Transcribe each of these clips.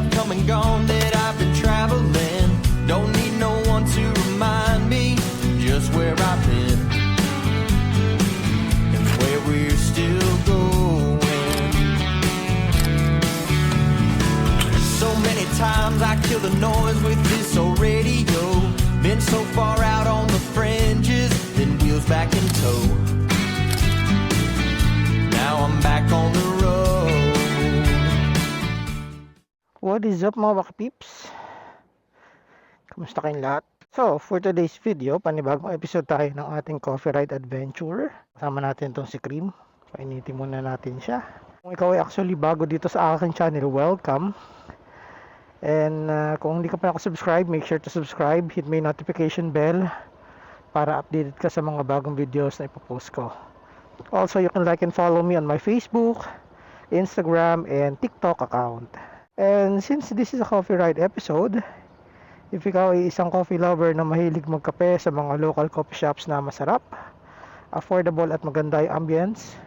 have come and gone that I've been traveling. Don't need no one to remind me just where I've been and where we're still going. So many times I kill the noise with this old radio. Been so far out on the fringes, then wheels back in tow. Now I'm back on the road. What is up mga bakapips? Kamusta kayong lahat? So, for today's video, panibagong episode tayo ng ating coffee ride adventure. Kasama natin itong si Cream. Painitin muna natin siya. Kung ikaw ay actually bago dito sa aking channel, welcome. And kung hindi ka pa nakasubscribe, make sure to subscribe. Hit my notification bell para updated ka sa mga bagong videos na ipopost ko. Also, you can like and follow me on my Facebook, Instagram, and TikTok account. And since this is a coffee ride episode, if ikaw ay isang coffee lover na mahilig magkape sa mga local coffee shops na masarap, affordable at maganda yung ambience,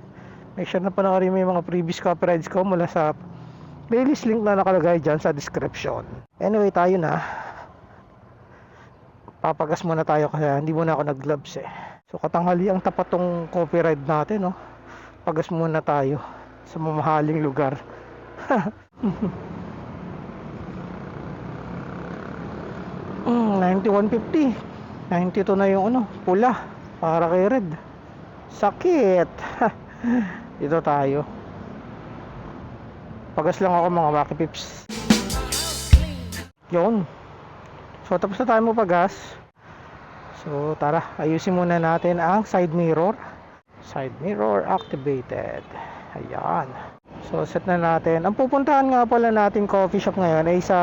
make sure na panoorin mo yung mga previous coffee rides ko mula sa playlist link na nakalagay dyan sa description. Anyway, tayo na. Papagas muna tayo kasi hindi muna ako nag-gloves eh. So katanghali ang tapat tong coffee ride natin, no? Pagas muna tayo sa mamahaling lugar. 9150, 92 na yung pula para kay red. Sakit. Dito tayo. Pagas lang ako mga bakipips. Yun. So tapos na tayo mo pagas. So tara, ayusin muna natin ang side mirror. Side mirror activated. Ayan. So set na natin. Ang pupuntahan nga pala natin coffee shop ngayon ay sa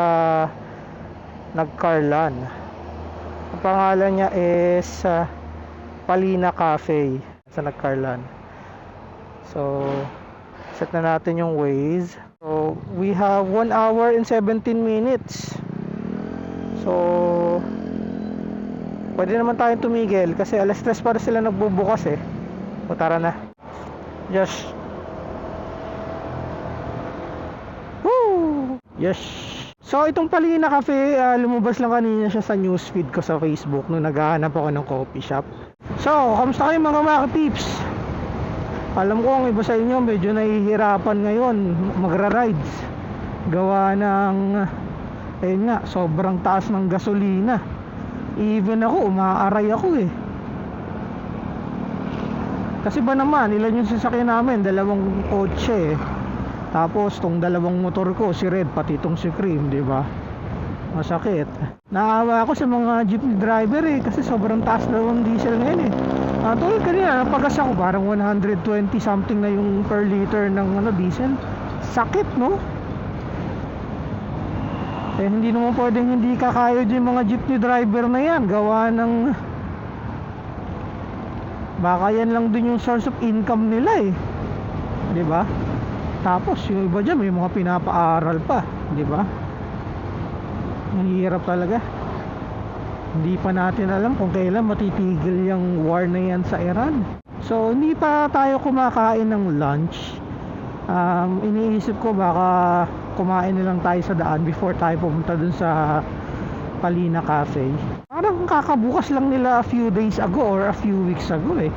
Nagcarlan. Ang pangalan niya is Palina Cafe sa Nagcarlan. So set na natin yung Waze. So we have 1 hour and 17 minutes. So pwede naman tayong tumigil kasi alas 3 para sila nagbubukas eh. So tara na. Yes. Woo! Yes. So itong Palina Cafe, lumabas lang kanina siya sa newsfeed ko sa Facebook nung naghahanap ako ng coffee shop. So, kamusta kayo mga tips? Alam ko ang iba sa inyo medyo nahihirapan ngayon magra-rides. Gawa ng ayun nga, sobrang taas ng gasolina. Even ako, umaaray ako eh. Kasi ba naman, ilan yung sasakyan namin? 2 kotse eh. Tapos tong 2 motor ko, si Red pati tong si Cream, di ba? Masakit. Naawa ako sa mga jeepney driver eh kasi sobrang taas daw ang diesel ngayon eh. Tulad kanina, napagas ako parang 120 something na yung per liter ng diesel. Sakit, no? Eh hindi naman pwedeng hindi kakayod yung mga jeepney driver na yan. Gawa ng baka yan lang din yung source of income nila eh. Di ba? Tapos yung iba dyan may mga pinapaaral pa, di ba? Mahirap talaga. Hindi pa natin alam kung kailan matitigil yung war na yan sa Iran. So hindi pa tayo kumakain ng lunch. Iniisip ko baka kumain na lang tayo sa daan before tayo pumunta dun sa Palina Cafe. Parang kakabukas lang nila a few days ago or a few weeks ago eh.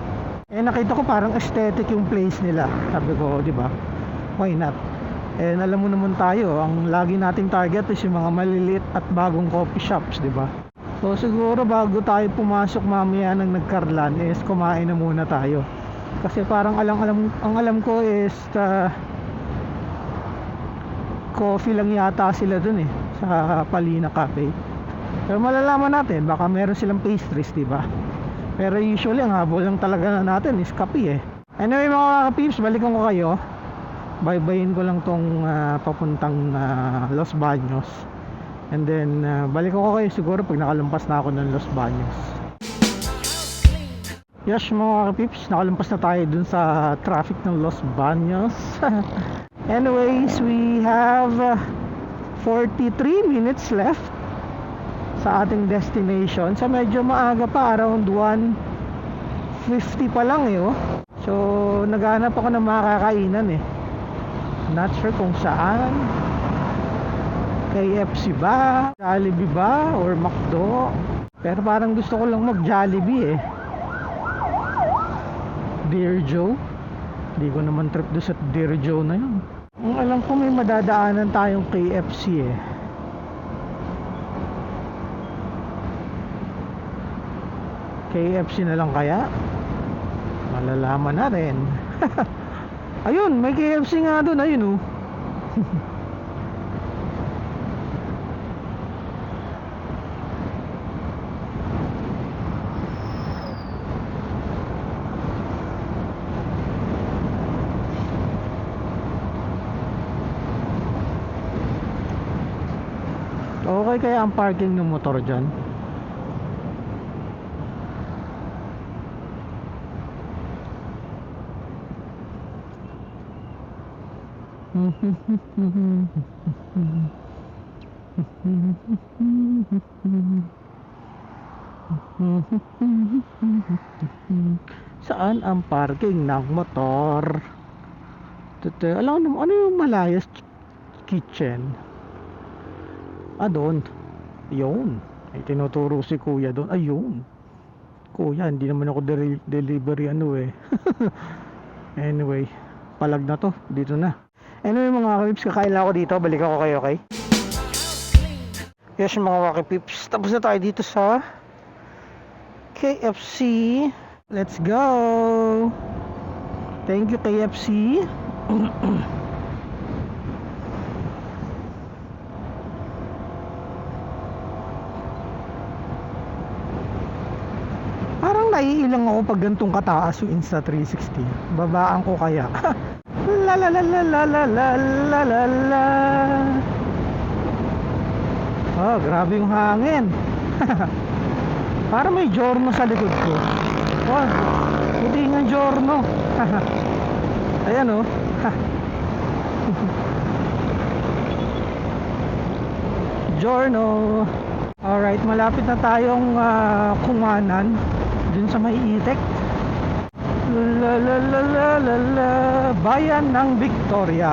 Nakita ko parang aesthetic yung place nila. Sabi ko, di ba? Why not? Alam mo naman tayo, ang lagi nating target is yung mga maliliit at bagong coffee shops, di ba? So siguro bago tayo pumasok mamaya ng Nagcarlan is kumain na muna tayo. Kasi parang ang alam ko is coffee lang yata sila dun eh sa Palina Cafe. Pero malalaman natin, baka meron silang pastries, di ba? Pero usually ang habol lang talaga natin is kape eh. Anyway mga peeps, balikan ko kayo. Baybayin ko lang tong papuntang Los Baños. And then balik ko kayo siguro pag nakalampas na ako ng Los Baños. Yes mga peeps, nakalampas na tayo dun sa traffic ng Los Baños. Anyways, we have 43 minutes left sa ating destination. So medyo maaga pa, around 1:50 pa lang eh oh. So naghahanap ako ng mga kakainan eh. Not sure kung saan. KFC ba? Jollibee ba? Or McDo? Pero parang gusto ko lang mag Jollibee eh. Dear Joe. Hindi ko naman trip doon sa Dear Joe na yun. Ang alam ko may madadaanan tayong KFC eh. KFC na lang kaya? Malalaman na rin. Ayun, may KFC nga doon. Ayun oh. Okay kaya ang parking ng motor dyan? Saan ang parking ng motor? Alam mo ano yung Malayas Kitchen? Doon. Yun. Ay tinuturo si kuya doon. Ayun. Kuya, hindi naman ako delivery eh. Anyway, palag na to. Dito na. Anyway mga kapips, kakain lang ako dito. Balik ako kayo, okay? Yes mga kapips, tapos na tayo dito sa KFC. Let's go. Thank you KFC. Parang naiilang ako pag gantong kataas yung Insta360. Babaan ko kaya. La la la la la la la la la la. Oh, grabe yung hangin. Para may giorno sa likod ko. Oh, hindi nga giorno. Ayan oh. Giorno. Alright, malapit na tayong Kumanan. Dun sa may Itek. La la la la la la. Bayan ng Victoria.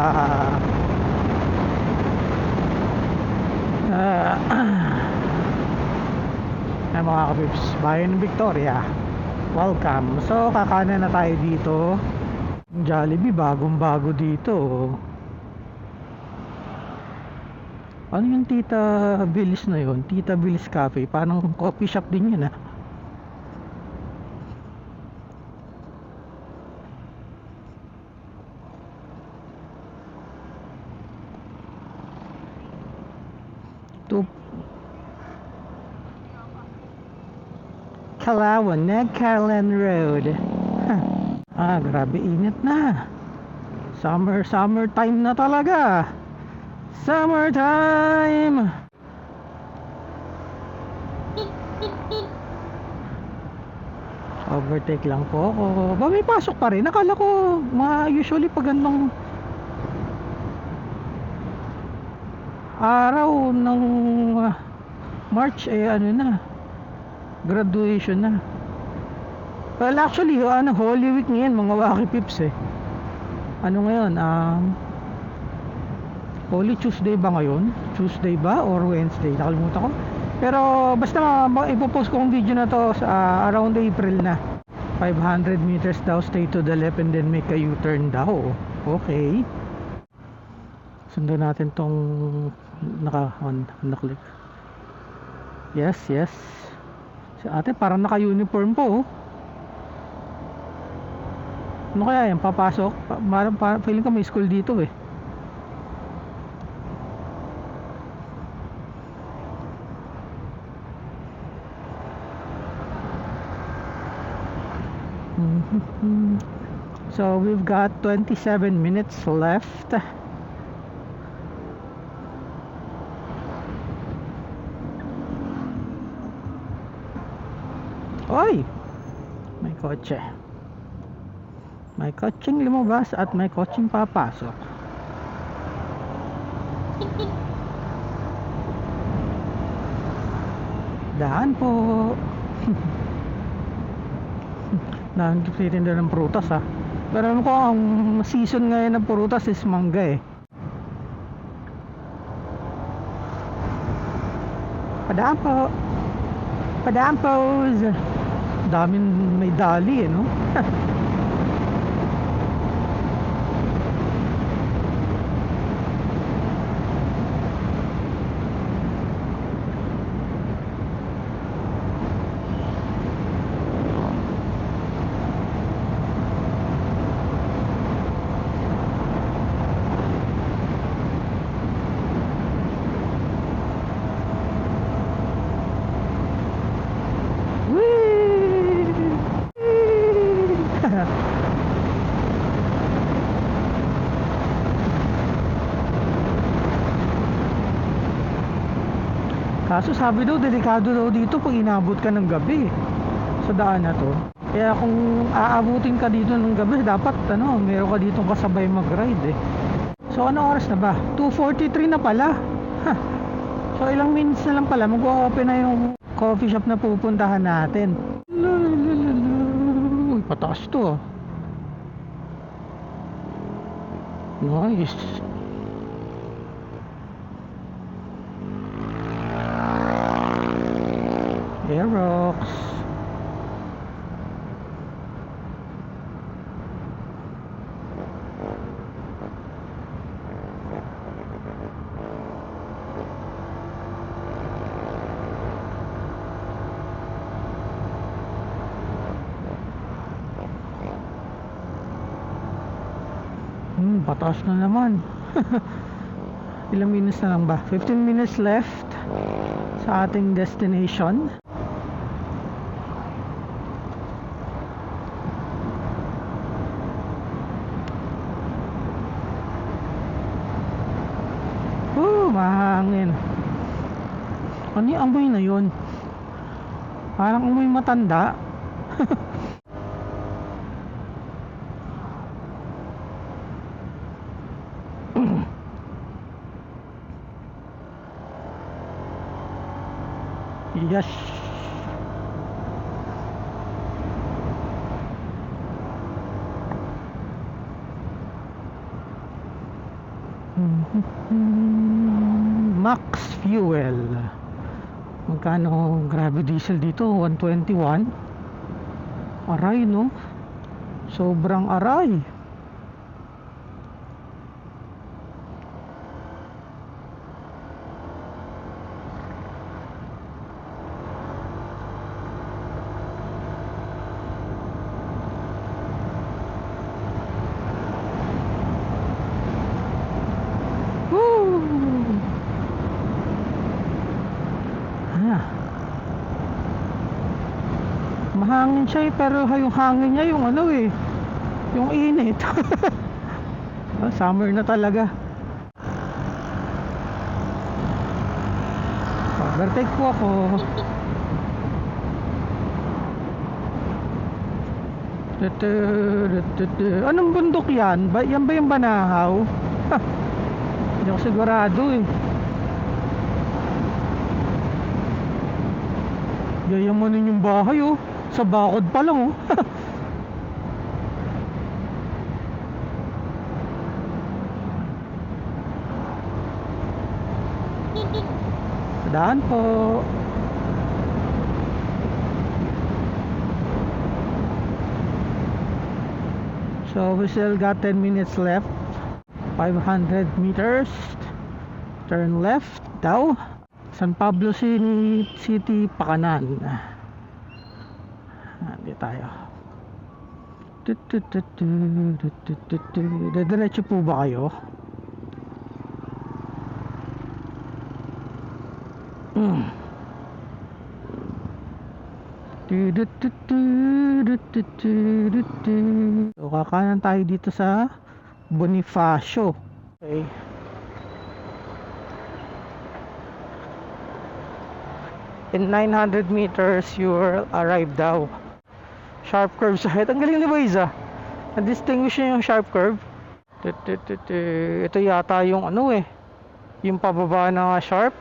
Ay mga kapips, Bayan ng Victoria. Welcome. So kakanan na tayo dito. Jollibee, bagong bago dito. Ano yung Tita Billis na yun? Tita Billis Cafe. Parang coffee shop din yun ah. Kalawan, Nagcalan Road. Grabe init na. Summertime na talaga. Summertime. Overtake lang po ako. Ba may pasok pa rin? Akala ko usually pag ganong araw ng March ano na, graduation na. Well actually Holy Week ngayon mga Waki Pips eh. Ano ngayon? Holy Tuesday ba ngayon? Tuesday ba or Wednesday? Nakalimutan ko. Pero basta ipopost ko ang video na to sa around April na. 500 meters daw, stay to the left and then make a U-turn daw. Okay. Sundan natin tong naka-click. Yes. Si ate parang naka-uniform po oh. Ano kaya yan? Papasok? Feeling ko may school dito eh. So we've got 27 minutes left. Oy! May kotse. May kotseng lumabas at may kotseng papasok. Daan po. Nagtitinda ng prutas ha. Pero alam ko ang season ngayon ng prutas is mangga eh. Padaan po. Padaan po. Daming may dali, no? Kaso sabi daw, delikado daw dito pag inabot ka ng gabi sa daan na to. Kaya kung aabutin ka dito ng gabi, dapat meron ka ditong kasabay mag-ride eh. So ano oras na ba? 2:43 na pala. So ilang minutes na lang pala, mag-o-open na yung coffee shop na pupuntahan natin. Uy, pataas to. Nice. Aerox. Pataas na naman. Ilang minutes na lang ba? 15 minutes left sa ating destination. Mahangin. Ano yung amoy na yun? Parang amoy matanda. Yes. Max fuel. Magkano grabe diesel dito? 121. Aray, no? Sobrang aray. Mahangin siya pero yung hangin niya yung yung init. Summer na talaga. Overtake po ako. Anong bundok yan? Yan ba yung Banahaw? Hindi ako sigurado eh. Yayamanin yung bahay oh. Sa bakod pa lang oh. Daan po. So we still got 10 minutes left. 500 meters. Turn left daw. San Pablo City, Pakanan. Hindi tayo. Diretso po ba kayo? So kakanan tayo dito sa Bonifacio. Okay. In 900 meters you'll arrive daw. Sharp curve sa head. Ang galing ni Boyza. Na-distinguish niya yung sharp curve. Ito yata yung yung pababa na sharp.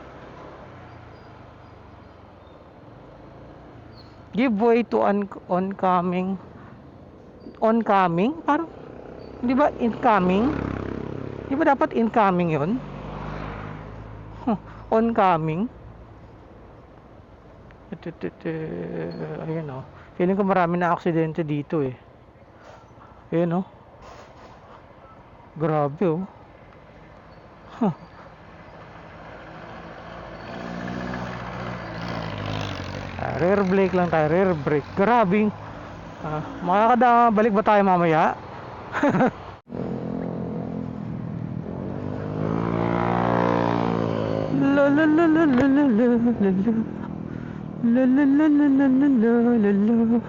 Give way to oncoming. Oncoming? Parang, di ba incoming? Di ba dapat incoming yun? Oncoming. Ayan o. Feeling ko marami na aksidente dito eh. Ayan o. Grabe o. Rear brake lang tayo, rear brake. Grabing. Makakada, balik ba tayo mamaya? La la la la la la la la la. La la la la la la la la la.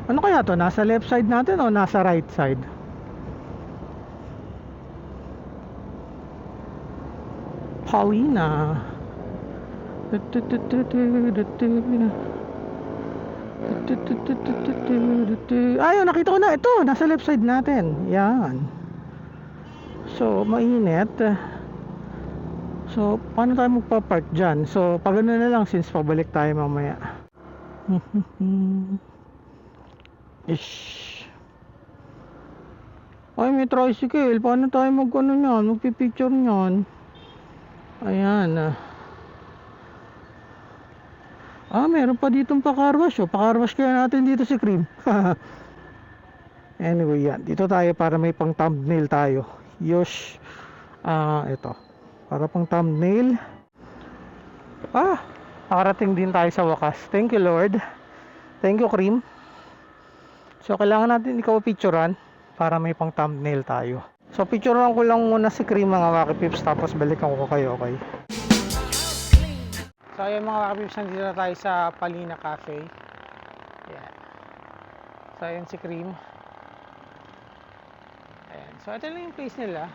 Ano kaya to? Nasa left side natin o nasa right side? Paulina. Ayun, nakita ko na ito. Nasa left side natin. Yan. So, mainit. So, paano tayo magpa-park dyan? So, pag ano na lang since pabalik tayo mamaya. Ish. Ay, may tricycle. Paano tayo mag-ano nyan? Magpipicture nyan? Ayan. Meron pa ditong pakarwash. Pakarwash kaya natin dito si Cream. Anyway, yan. Dito tayo para may pang thumbnail tayo. Yosh. Ito. Para pang thumbnail. Nakarating din tayo sa wakas. Thank you, Lord. Thank you, Cream. So, kailangan natin ikaw picturean para may pang thumbnail tayo. So, picturean ko lang muna si Cream mga Wakipips tapos balikan ko kayo, okay? So, ayun mga Wakipips, nandito na tayo sa Palina Cafe. Ayan. So, ayun si Cream. Ayan. So, ito lang yung place nila.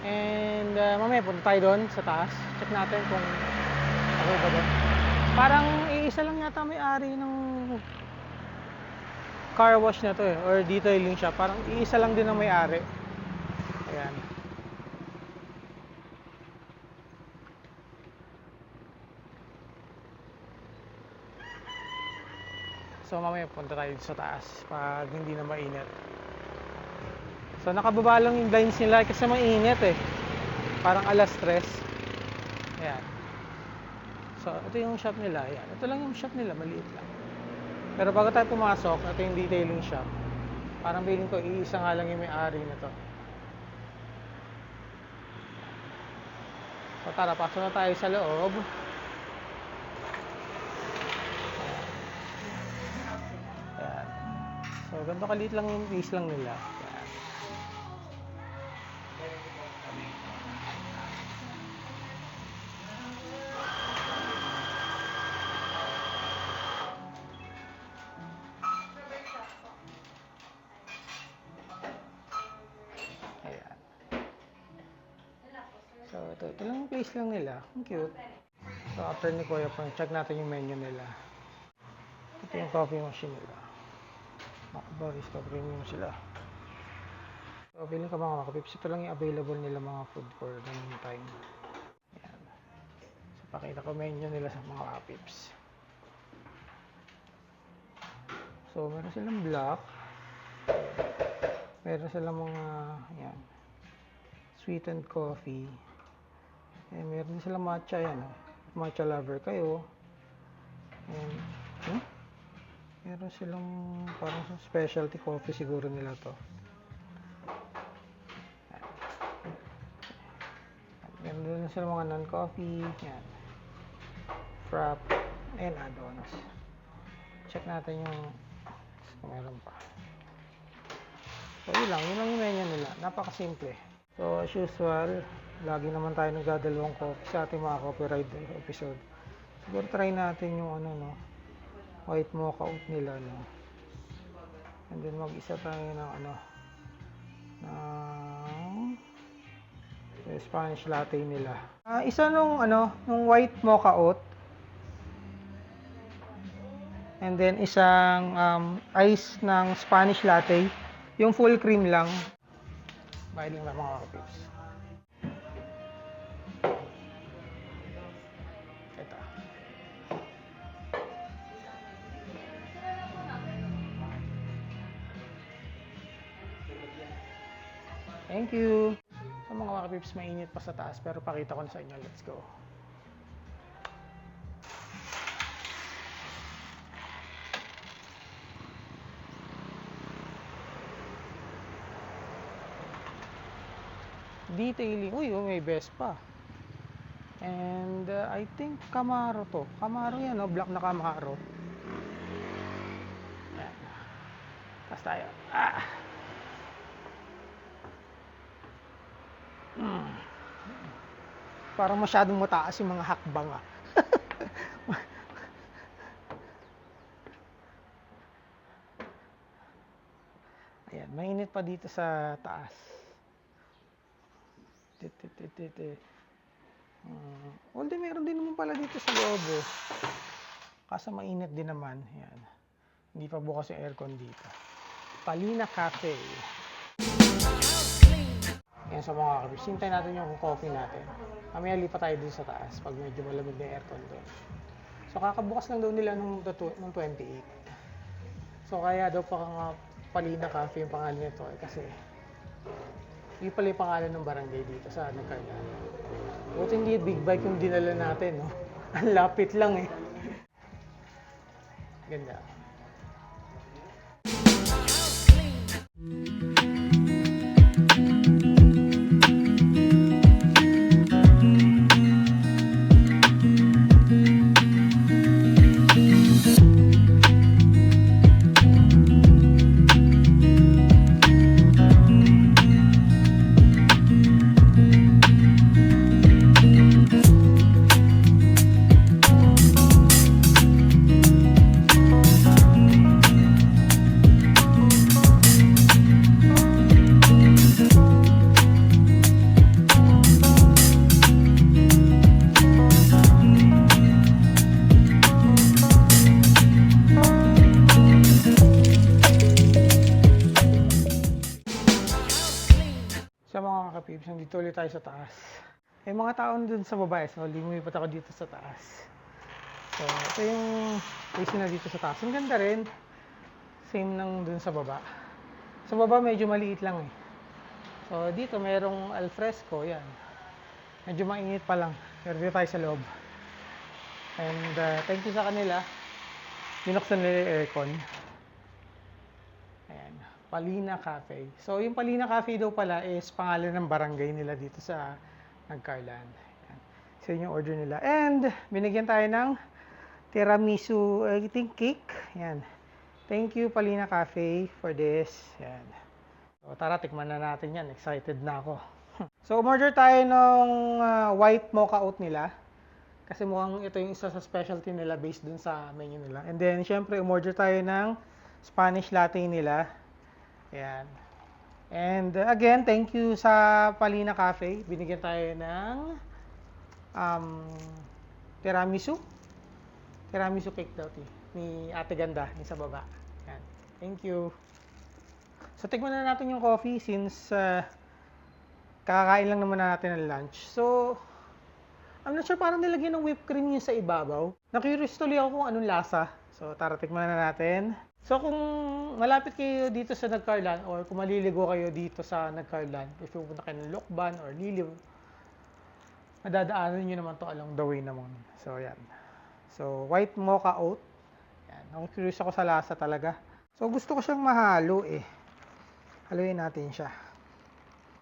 And mamaya punta tayo doon sa taas. Check natin kung okay ba doon. Parang iisa lang yata may-ari ng car wash na to eh, or detailing shop. Parang iisa lang din ang may-ari. Ayan. So mamaya punta tayo sa taas pag hindi na mainit. So nakababa lang yung blinds nila kasi mainit eh. Parang alas 3. Ayan. So ito yung shop nila. Ayan. Ito lang yung shop nila, maliit lang. Pero bago tayo pumasok, ito yung detailing shop. Parang feeling ko iisa nga lang yung may-ari na to. So tara, pasok na tayo sa loob. Ayan. So ganito kaliit lang yung place lang nila. So, ito lang yung place lang nila. Ang cute. So, after ni Kuya Pang, check natin yung menu nila. Ito yung coffee machine nila. Barista premium sila. So, feeling ka mga Wakipips, ito lang yung available nila mga food for the meantime. Ayan. So, pakita ko menu nila sa mga Wakipips. So, meron silang black. Meron silang mga, ayan, sweetened coffee. And meron din silang matcha, yan. Matcha lover kayo. And, meron silang parang specialty coffee siguro nila to. Meron din silang mga non-coffee. Yan. Frap. And add-ons. Check natin yung meron pa. So, yun lang yung menu nila. Napakasimple. So, as usual, lagi naman tayo nagdadalawang coffee sa ating mga coffee ride episode. Siguro try natin yung white mocha oat nila, no. And then mag-isa tayo ng Spanish latte nila. Isa nung white mocha oat. And then isang ice ng Spanish latte, yung full cream lang. Bayad lang na mga ka-pips. Ito. Thank you. Sa mga ka-pips, mainit pa sa taas pero pakita ko na sa inyo. Let's go. Detailing. Uy, oh, may Vespa. And I think Camaro to. Camaro yan, no? Black na Camaro. Yan. Taas tayo. Parang masyadong mataas yung mga hakbang, ah. Ayan, mainit pa dito sa taas. Although meron din naman pala dito sa loob, oh. Kaso mainit din naman. Ayan. Hindi pa bukas yung aircon dito. Palina Cafe. Ayan, sa mga kapis. Hintay natin yung coffee natin. Mamaya lipat tayo dun sa taas pag medyo malamig na aircon doon. So kakabukas lang daw nila nung 28. So kaya daw pa nga Palina Cafe yung pangalan nito, eh, kasi yun pala yung pangalan ng barangay dito sa Nagcarlan. Buti hindi big bike yung dinala natin, no? Ang lapit lang, eh. Ganda. Sa mga kapibs, nandito ulit tayo sa taas. May mga tao dun sa baba, so lumipat ako dito sa taas. So, ito yung place na dito sa taas. Ang ganda rin. Same nang dun sa baba. Sa baba medyo maliit lang, eh. So, dito merong alfresco, yan. Medyo mainit pa lang. Pero dito tayo sa loob. And thank you sa kanila. Binuksan nila yung aircon. Ayan. Palina Cafe. So, yung Palina Cafe daw pala is pangalan ng barangay nila dito sa Nagcarlan. Ayan. So, yun yung order nila. And, binigyan tayo ng tiramisu, I think, cake. Ayan. Thank you, Palina Cafe, for this. Ayan. So, tara, tikman na natin yan. Excited na ako. So, umorder tayo ng white mocha oat nila. Kasi mukhang ito yung isa sa specialty nila based dun sa menu nila. And then, syempre, umorder tayo ng Spanish latte nila. Ayan. And again, thank you sa Palina Cafe. Binigyan tayo ng tiramisu. Tiramisu cake daw ni Ate Ganda, yung sa baba. Ayan. Thank you. So, tikman na natin yung coffee since kakakain lang naman natin ng lunch. So, I'm not sure, parang nilagyan ng whipped cream yung sa ibabaw. Na-curious tuloy ako kung anong lasa. So, tara, tikman na natin. So, kung malapit kayo dito sa Nagcarlan or kung maliligo kayo dito sa Nagcarlan, if pupunta kayo ng Lokban or Liliw, madadaanan nyo naman to along the way naman. So, yan. So, white mocha oat. Yan. Curious ako sa lasa talaga. So, gusto ko siyang mahalo, eh. Haluin natin siya.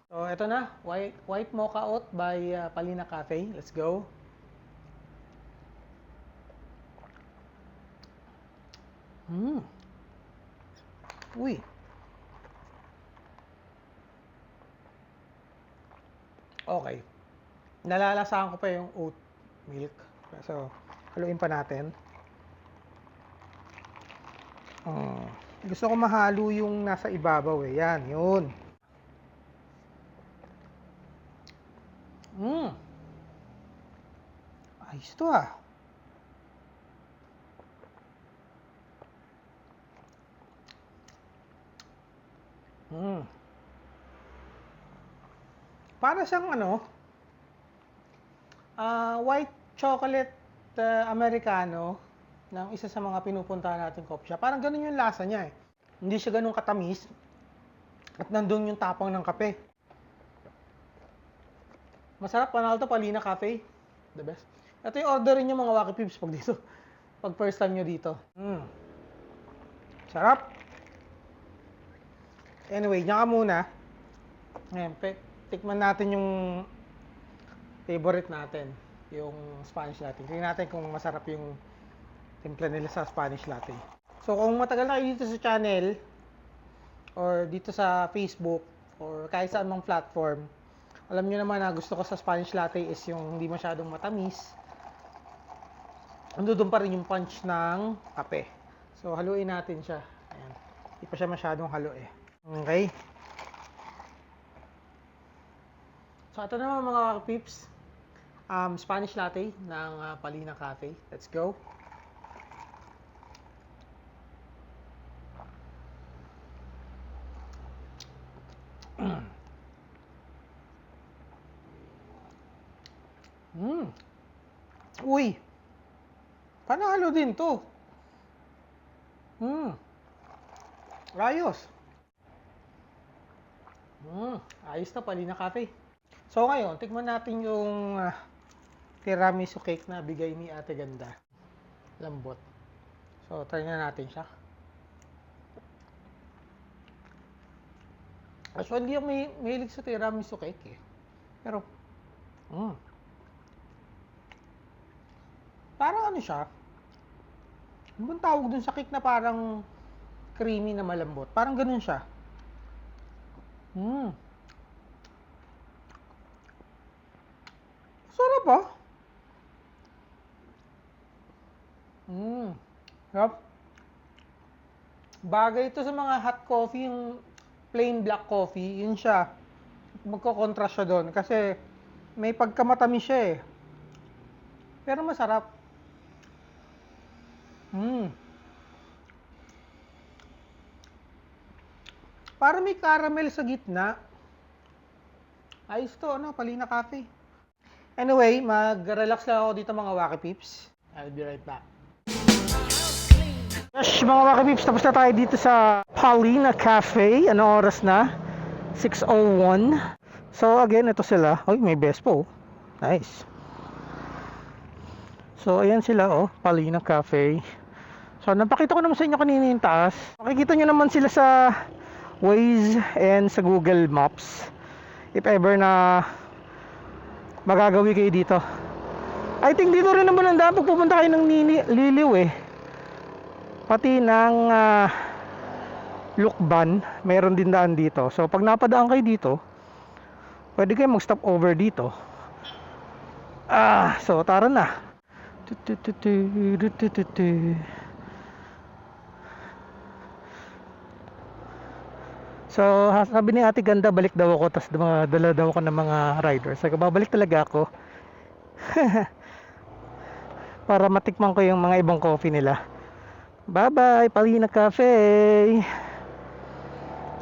So, eto na. White mocha oat by Palina Cafe. Let's go. Uy. Okay. Nalalasahan ko pa yung oat milk. So, haluin pa natin. Gusto ko mahalo yung nasa ibabaw, eh. Yan, yun. Ayos to, ah. Para siyang white chocolate Americano ng isa sa mga pinupuntahan nating coffee shop. Parang ganun yung lasa niya eh. Hindi siya ganun katamis. At nandun yung tapang ng kape. Masarap, panalo to, Palina Cafe. The best. Ito yung orderin nyo mga Wacky Pips pag dito. Pag first time nyo dito. Sarap. Anyway, diyan ka muna. Ngayon, tikman natin yung favorite natin. Yung Spanish latte. Tingnan natin kung masarap yung timpla nila sa Spanish latte. So, kung matagal na kayo dito sa channel, or dito sa Facebook, or kahit saan mang platform, alam nyo naman na gusto ko sa Spanish latte is yung hindi masyadong matamis. Andun pa rin yung punch ng kape. So, haluin natin siya. Ayan. Hindi pa siya masyadong halo eh. Okay. So, ito naman mga pips. Spanish latte ng Palina Cafe. Let's go. Uy! Panalo din to. Ayos. Ayos na, Palina Cafe. So ngayon, tikman natin yung tiramisu cake na bigay ni Ate Ganda. Lambot. So, try na natin siya. Actually, hindi ako mahilig sa tiramisu cake eh. Pero, parang ano siya? Ano bang tawag dun sa cake na parang creamy na malambot? Parang ganun siya. Sarap ah. Sarap. Bagay ito sa mga hot coffee, yung plain black coffee, yun siya. Magko-contrast siya doon kasi may pagkamatamis siya eh. Pero masarap. Para may caramel sa gitna. Ayos to, Palina Cafe. Anyway, mag-relax lang ako dito mga Wacky Peeps. I'll be right back. Yes, mga Wacky Peeps, tapos na tayo dito sa Palina Cafe. Ano oras na? 6:01. So again, ito sila. Ay, may Vespo. Nice. So ayan sila Palina Cafe. So napakita ko naman sa inyo kanina yung taas. Makikita nyo naman sila sa Waze and sa Google Maps if ever na magagawi kayo dito. I think dito rin naman ang daan pag pupunta kayo ng Liliw eh. Pati ng Lukban, mayroon din daan dito. So pag napadaan kayo dito, pwede kayo mag-stop over dito. So tara na. So sabi ni Ate Ganda, balik daw ako, tapos dala daw ako ng mga riders. So babalik talaga ako para matikman ko yung mga ibang coffee nila. Bye bye Palina Cafe.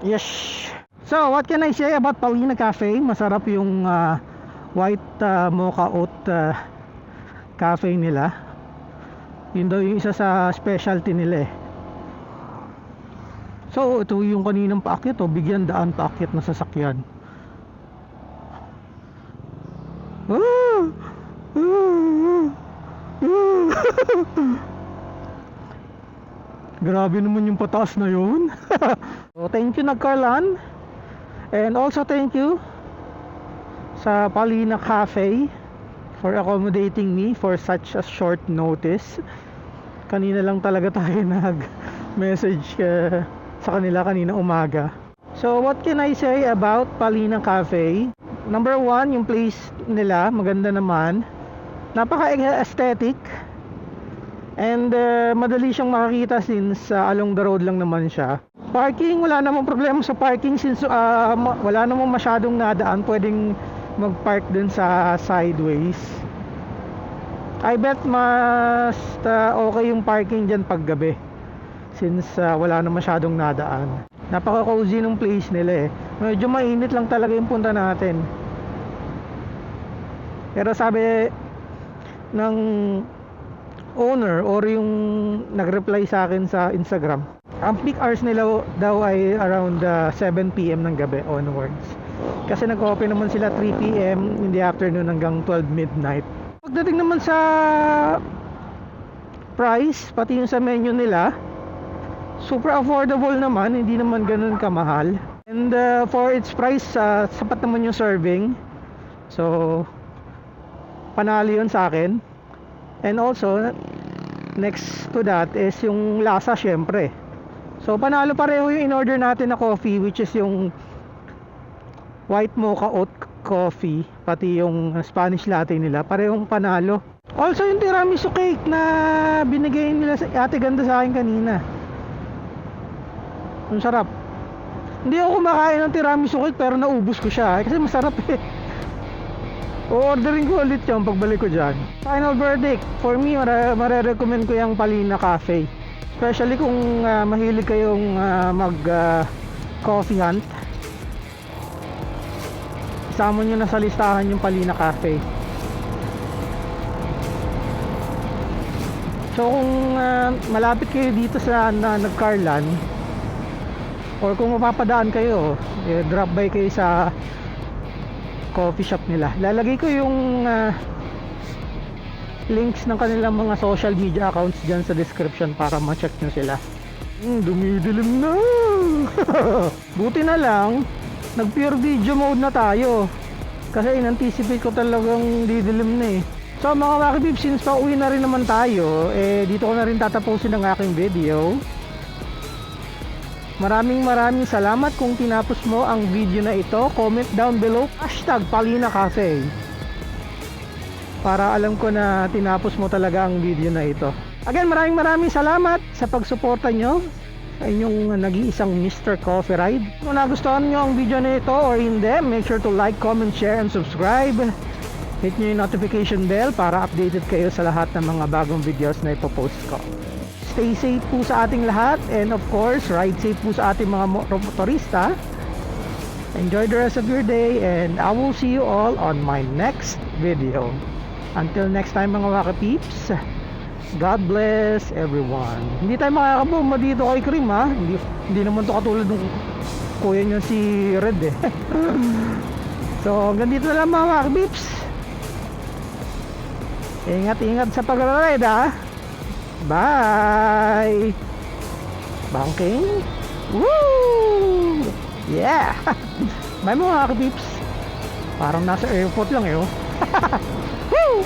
Yes. So what can I say about Palina Cafe? Masarap yung white mocha oat cafe nila. Yun daw yung isa sa specialty nila eh. So ito yung kaninang paakyat bigyan daan paakyat na sasakyan. Grabe naman yung pataas na yun. So thank you Nagcarlan. And also thank you sa Palina Cafe for accommodating me for such a short notice. Kanina lang talaga tayo nag-message sa kanila kanina umaga. So what can I say about Palina Cafe? Number one, yung place nila maganda naman. Napaka-aesthetic. And madali siyang makakita since along the road lang naman siya. Parking, wala namang problema sa parking since wala namang masyadong nadaan. Pwedeng mag-park dun sa sideways. I bet mas okay yung parking dyan pag gabi since wala na masyadong nadaan. Napaka-cozy ng place nila eh. Medyo mainit lang talaga yung punta natin. Pero sabi ng owner or yung nag-reply sa akin sa Instagram, ang peak hours nila daw ay around 7 PM ng gabi onwards. Kasi nag-open naman sila 3 PM in the afternoon hanggang 12 midnight. Pagdating naman sa price, pati yung sa menu nila, super affordable naman, hindi naman ganun kamahal. And for its price, sapat naman yung serving. So, panalo yun sa akin. And also, next to that is yung lasa syempre. So, panalo pareho yung in-order natin na coffee, which is yung white mocha oat coffee, pati yung Spanish latte nila, parehong panalo. Also, yung tiramisu cake na binigay nila sa Ate Ganda sa akin kanina, ang sarap. Hindi ako kumakain ng tiramisu cake pero naubos ko siya kasi masarap eh. O-ordering ko ulit yung pagbalik ko dyan. Final verdict, for me, mare-recommend ko yung Palina Cafe. Especially kung mahilig kayong mag coffee hunt. Isama nyo na sa listahan yung Palina Cafe. So kung malapit kayo dito sa Nagcarlan, or kung mapapadaan kayo, drop by kayo sa coffee shop nila. Lalagay ko yung links ng kanilang mga social media accounts dyan sa description para ma-check nyo sila. Dumidilim na. Buti na lang nag pure video mode na tayo kasi in-anticipate ko talagang didilim na eh. So mga Wacky Peeps, since pauwi na rin naman tayo, dito ko na rin tatapusin ang aking video. Maraming salamat kung tinapos mo ang video na ito. Comment down below #Palina Cafe para alam ko na tinapos mo talaga ang video na ito. Again, maraming salamat sa pagsuporta nyo sa inyong nag-iisang Mr. Coffee Ride. Kung nagustuhan nyo ang video na ito or hindi, make sure to like, comment, share, and subscribe. Hit nyo yung notification bell para updated kayo sa lahat ng mga bagong videos na ipopost ko. Stay safe po sa ating lahat, and of course, ride safe po sa ating mga motorista. Enjoy the rest of your day, and I will see you all on my next video. Until next time mga Wacky Peeps, God bless everyone. Hindi tayo makakabuma dito kay Cream ha. Hindi naman to katulad ng kuya niya si Red eh. So hanggang dito na lang mga Wacky Peeps. Ingat sa pag-ride ha. Bye. Banking. Woo. Yeah. Bye mga Wacky Peeps. Parang nasa airport lang eh oh. Woo.